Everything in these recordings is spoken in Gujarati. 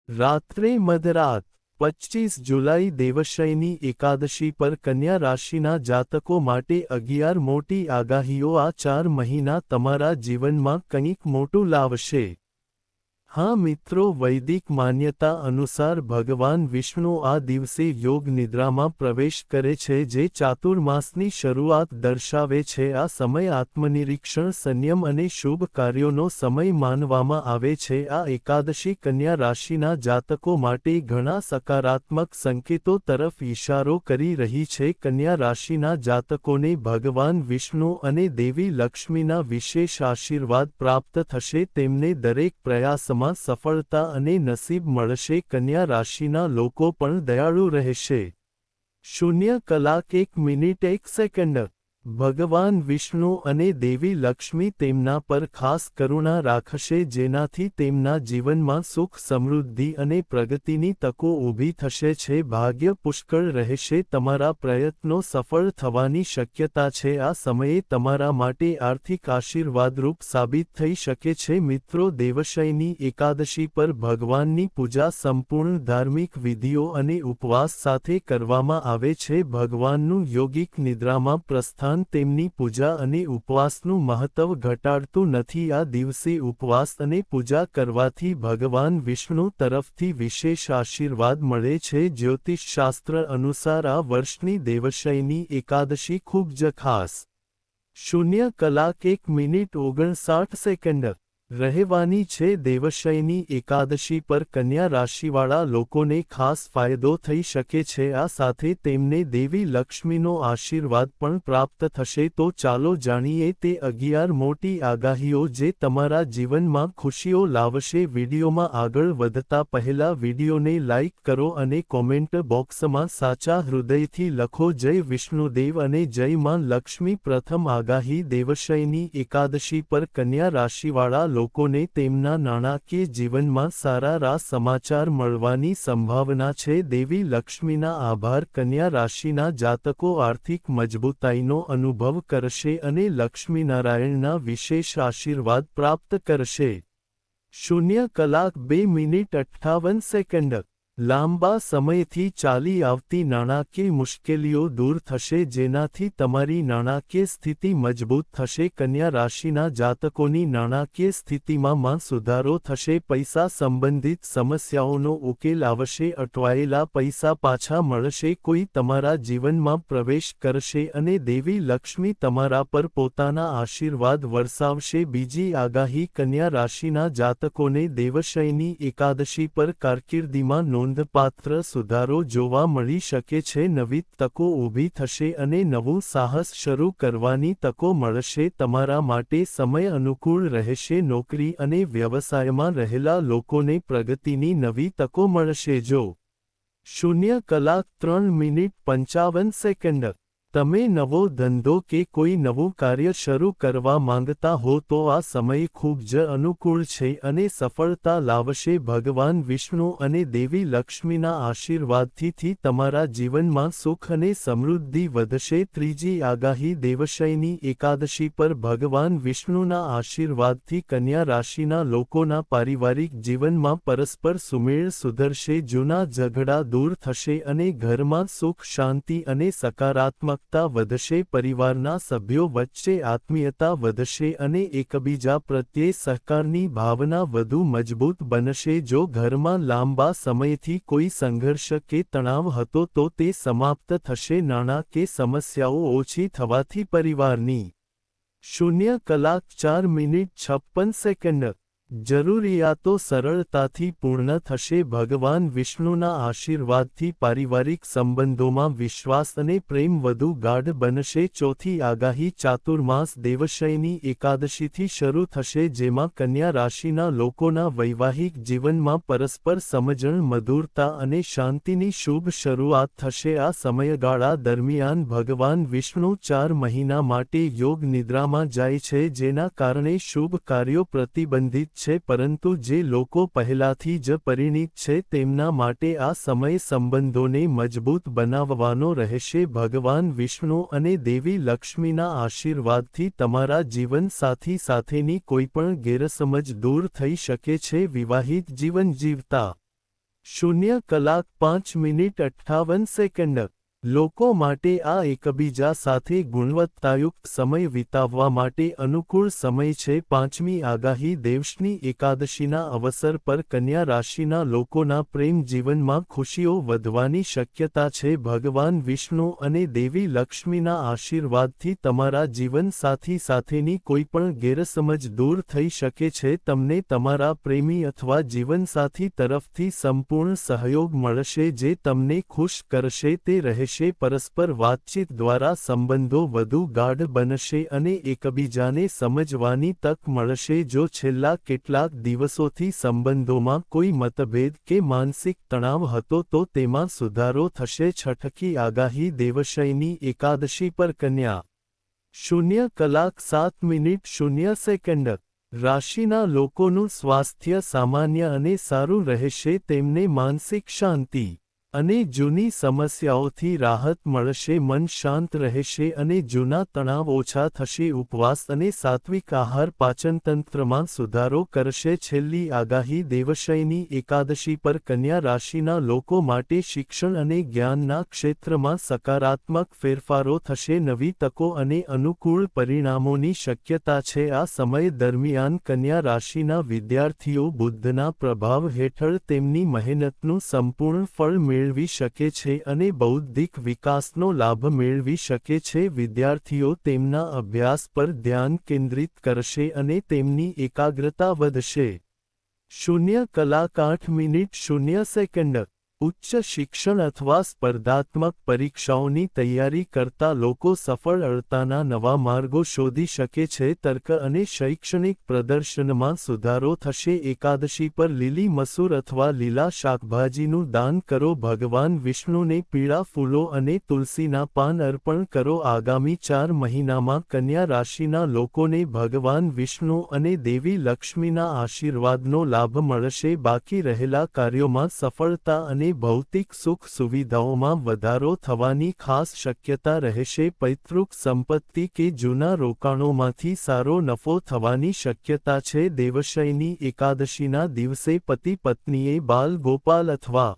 રાત્રે મધરાત 25 જુલાઈ દેવશયની એકાદશી પર કન્યા રાશિના જાતકો માટે 11 મોટી આગાહીઓ આ 4 મહિના તમારા જીવનમાં કંઈક મોટું લાવશે। હા મિત્રો, વૈદિક માન્યતા અનુસાર ભગવાન વિષ્ણુ આ દિવસે યોગ નિદ્રામાં પ્રવેશ કરે છે જે ચાતુર્માસની શરૂઆત દર્શાવે છે। આ સમય આત્મનિરીક્ષણ, સંયમ અને શુભ કાર્યોનો સમય માનવામાં આવે છે। આ એકાદશી કન્યા રાશિના જાતકો માટે ઘણા સકારાત્મક સંકેતો તરફ ઇશારો કરી રહી છે। કન્યા રાશિના જાતકોને ભગવાન વિષ્ણુ અને દેવી લક્ષ્મીના વિશેષ આશીર્વાદ પ્રાપ્ત થશે। તેમને દરેક પ્રયાસમાં સફળતા અને નસીબ મળશે। કન્યા રાશિના લોકો પણ દયાળુ રહેશે। 0 કલાક 1 મિનિટ 1 સેકન્ડ। ભગવાન વિષ્ણુ અને દેવી લક્ષ્મી તેમના પર ખાસ કરુણા રાખશે, જેનાથી તેમના જીવનમાં સુખ, સમૃદ્ધિ અને પ્રગતિની તકો ઊભી થશે છે। ભાગ્ય પુષ્કળ રહેશે, તમારા પ્રયત્નો સફળ થવાની શક્યતા છે। આ સમયે તમારા માટે આર્થિક આશીર્વાદરૂપ સાબિત થઈ શકે છે। મિત્રો, દેવશયની એકાદશી પર ભગવાનની પૂજા સંપૂર્ણ ધાર્મિક વિધિઓ અને ઉપવાસ સાથે કરવામાં આવે છે। ભગવાનનું યોગિક નિદ્રામાં પ્રસ્થાન તેમની પૂજા અને ઉપવાસનું મહત્વ ઘટાડતું નથી। આ દિવસે ઉપવાસ અને પૂજા કરવાથી ભગવાન વિષ્ણુ તરફથી વિશેષ આશીર્વાદ મળે છે। જ્યોતિષશાસ્ત્ર અનુસાર આ વર્ષની દેવશયની એકાદશી ખૂબ જ ખાસ 0 કલાક 1 મિનિટ 59 સેકન્ડ રહેવાની છે। દેવશયની એકાદશી પર કન્યા રાશિવાળા લોકોને ખાસ ફાયદો થઈ શકે છે। આ સાથે તેમને દેવી લક્ષ્મીનો આશીર્વાદ પણ પ્રાપ્ત થશે। તો ચાલો જાણીએ તે 11 મોટી આગાહીઓ જે તમારા જીવનમાં ખુશીઓ લાવશે। વિડીયોમાં આગળ વધતા પહેલા વિડીયોને લાઇક કરો અને કોમેન્ટ બોક્સમાં સાચા હૃદયથી લખો જય વિષ્ણુદેવ અને જય માં લક્ષ્મી। પ્રથમ આગાહી, દેવશયની એકાદશી પર કન્યા રાશિવાળા લોકોને તેમના નાણાકીય જીવનમાં સારા સમાચાર મળવાની સંભાવના છે। દેવી લક્ષ્મીના આભાર, કન્યા રાશિના જાતકો આર્થિક મજબૂતાઈનો અનુભવ કરશે અને લક્ષ્મીનારાયણના વિશેષ આશીર્વાદ પ્રાપ્ત કરશે। 0 કલાક 2 મિનિટ 58 સેકન્ડ લાંબા સમયથી ચાલી આવતી નાણાકીય મુશ્કેલીઓ દૂર થશે, જેનાથી તમારી નાણાકીય સ્થિતિ મજબૂત થશે। કન્યા રાશિના જાતકોની નાણાકીય સ્થિતિમાં સુધારો થશે। પૈસા સંબંધિત સમસ્યાઓનો ઉકેલ આવશે। અટવાયેલા પૈસા પાછા મળશે। કોઈ તમારા જીવનમાં પ્રવેશ કરશે અને દેવી લક્ષ્મી તમારા પર પોતાના આશીર્વાદ વરસાવશે। બીજી આગાહી, કન્યા રાશિના જાતકોને દેવશયની એકાદશી પર કારકિર્દીમાં નોંધપાત્ર સુધારો જોવા મળી શકે છે। નવી તકો ઊભી થશે અને નવું સાહસ શરૂ કરવાની તકો મળશે। તમારા માટે સમય અનુકૂળ રહેશે। નોકરી અને વ્યવસાયમાં રહેલા લોકોને પ્રગતિની નવી તકો મળશે। જો 0 કલાક 3 મિનિટ 55 સેકન્ડ તમે નવો ધંધો કે કોઈ નવું કાર્ય શરૂ કરવા માંગતા હો તો આ સમય ખૂબ જ અનુકૂળ છે અને સફળતા લાવશે। ભગવાન વિષ્ણુ અને દેવી લક્ષ્મીના આશીર્વાદથી તમારા જીવનમાં સુખ અને સમૃદ્ધિ વધશે। ત્રીજી આગાહી, દેવશયની એકાદશી પર ભગવાન વિષ્ણુના આશીર્વાદથી કન્યા રાશિના લોકોના પારિવારિક જીવનમાં પરસ્પર સુમેળ સુધરશે। જૂના ઝઘડા દૂર થશે અને ઘરમાં સુખ, શાંતિ અને સકારાત્મક વધશે। પરિવારના સભ્યો વચ્ચે આત્મીયતા વધશે અને એકબીજા પ્રત્યે સહકારની ભાવના વધુ મજબૂત બનશે। જો ઘરમાં લાંબા સમયથી કોઈ સંઘર્ષ કે તણાવ હતો તો તે સમાપ્ત થશે। નાણાં કે સમસ્યાઓ ઓછી થવાથી પરિવારની 0 કલાક 4 મિનિટ 56 સેકન્ડ જરૂરિયાતો સરળતાથી પૂર્ણ થશે। ભગવાન વિષ્ણુના આશીર્વાદથી પારિવારિક સંબંધોમાં વિશ્વાસ અને પ્રેમ વધુ ગાઢ બનશે। ચોથી આગાહી, ચાતુર્માસ દેવશયની એકાદશીથી શરૂ થશે, જેમાં કન્યા રાશિના લોકોના વૈવાહિક જીવનમાં પરસ્પર સમજણ, મધુરતા અને શાંતિની શુભ શરૂઆત થશે। આ સમયગાળા દરમિયાન ભગવાન વિષ્ણુ 4 મહિના માટે યોગ નિદ્રામાં જાય છે, જેના કારણે શુભ કાર્યો પ્રતિબંધિત છે, પરંતુ જે લોકો પહેલાથી જ પરિણીત છે તેમના માટે આ સમય સંબંધોને મજબૂત બનાવવાનો રહેશે। ભગવાન વિષ્ણુ અને દેવી લક્ષ્મીના આશીર્વાદથી તમારા જીવનસાથી સાથેની કોઈપણ ગેરસમજ દૂર થઈ શકે છે। વિવાહિત જીવન જીવતા 0:05:58 લોકો માટે આ એકબીજા સાથે ગુણવત્તાયુક્ત સમય વિતાવવા માટે અનુકૂળ સમય છે. પાંચમી આગાહી દેવશની એકાદશીના અવસર પર કન્યા રાશિના લોકોના પ્રેમ જીવનમાં ખુશીઓ વધવાની શક્યતા છે. ભગવાન વિષ્ણુ અને દેવી લક્ષ્મીના આશીર્વાદથી તમારા જીવનસાથી સાથેની કોઈપણ ગેરસમજ દૂર થઈ શકે છે. તમને તમારા પ્રેમી અથવા જીવનસાથી તરફથી સંપૂર્ણ સહયોગ મળશે જે તમને ખુશ કરશે. તે રહેશે પરસ્પર વાતચીત દ્વારા સંબંધો વધુ ગાઢ બનશે અને એકબીજાને સમજવાની તક મળશે. જો છેલ્લા કેટલાક દિવસોથી સંબંધોમાં કોઈ મતભેદ કે માનસિક તણાવ હતો તો તેમાં સુધારો થશે. છઠ્ઠી આગાહી દેવશયની એકાદશી પર કન્યા 0:07:00 રાશિના લોકોનું સ્વાસ્થ્ય સામાન્ય અને સારું રહેશે. તેમને માનસિક શાંતિ અને જૂની સમસ્યાઓથી રાહત મળશે. મન શાંત રહેશે અને જૂના તણાવ ઓછા થશે. ઉપવાસ અને સાત્વિક આહાર પાચનતંત્રમાં સુધારો કરશે. છેલ્લી આગાહી દેવશયની એકાદશી પર કન્યા રાશિના લોકો માટે શિક્ષણ અને જ્ઞાનના ક્ષેત્રમાં સકારાત્મક ફેરફારો થશે. નવી તકો અને અનુકૂળ પરિણામોની શક્યતા છે. આ સમય દરમિયાન કન્યા રાશિના વિદ્યાર્થીઓ બુદ્ધના પ્રભાવ હેઠળ તેમની મહેનતનું સંપૂર્ણ ફળ મેળવી શકે છે અને બૌદ્ધિક વિકાસનો લાભ મેળવી શકે છે. વિદ્યાર્થીઓ તેમના અભ્યાસ પર ધ્યાન કેન્દ્રિત કરશે અને તેમની એકાગ્રતા વધશે. 0:08:00 ઉચ્ચ શિક્ષણ અથવા સ્પર્ધાત્મક પરીક્ષાઓની તૈયારી કરતા લોકો સફળતાના નવા માર્ગો શોધી શકે છે. તર્ક અને શૈક્ષણિક પ્રદર્શનમાં સુધારો થશે. એકાદશી પર લીલી મસૂર અથવા લીલા શાકભાજીનું દાન કરો. ભગવાન વિષ્ણુને પીળા ફૂલો અને તુલસીના પાન અર્પણ કરો. આગામી 4 મહિનામાં કન્યા રાશિના લોકોને ભગવાન વિષ્ણુ અને દેવી લક્ષ્મીના આશીર્વાદનો લાભ મળશે. બાકી રહેલા કાર્યોમાં સફળતા અને ભૌતિક સુખ સુવિધાઓમાં વધારો થવાની ખાસ શક્યતા રહેશે. પૈતૃક સંપત્તિ કે જૂના રોકાણોમાંથી સારો નફો થવાની શક્યતા છે. દેવશયની એકાદશીના દિવસે પતિ પત્નીએ બાલ ગોપાલ અથવા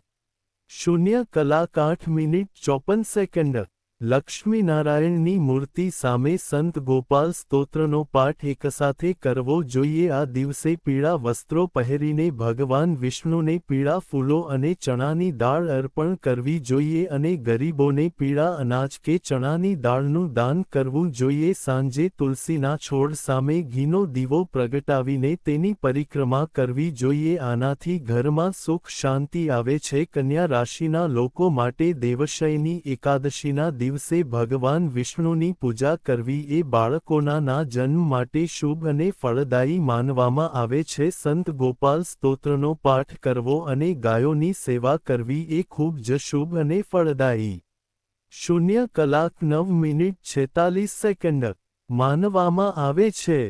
0:08:54 લક્ષ્મીનારાયણની મૂર્તિ સામે સંત ગોપાલ સ્તોત્રનો પાઠ એકસાથે કરવો જોઈએ. આ દિવસે પીળા વસ્ત્રો પહેરીને ભગવાન વિષ્ણુને પીળા ફૂલો અને ચણાની દાળ અર્પણ કરવી જોઈએ અને ગરીબોને પીળા અનાજ કે ચણાની દાળનું દાન કરવું જોઈએ. સાંજે તુલસીના છોડ સામે ઘીનો દીવો પ્રગટાવીને તેની પરિક્રમા કરવી જોઈએ. આનાથી ઘરમાં સુખ શાંતિ આવે છે. કન્યા રાશિના લોકો માટે દેવશયની એકાદશીના દિવસે ભગવાન વિષ્ણુની પૂજા કરવી એ બાળકોના જન્મ માટે શુભ અને ફળદાયી માનવામાં આવે છે. સંત ગોપાલ સ્તોત્રનો પાઠ કરવો અને ગાયોની સેવા કરવી એ ખૂબ જ શુભ અને ફળદાયી 0:09:46 માનવામાં આવે છે.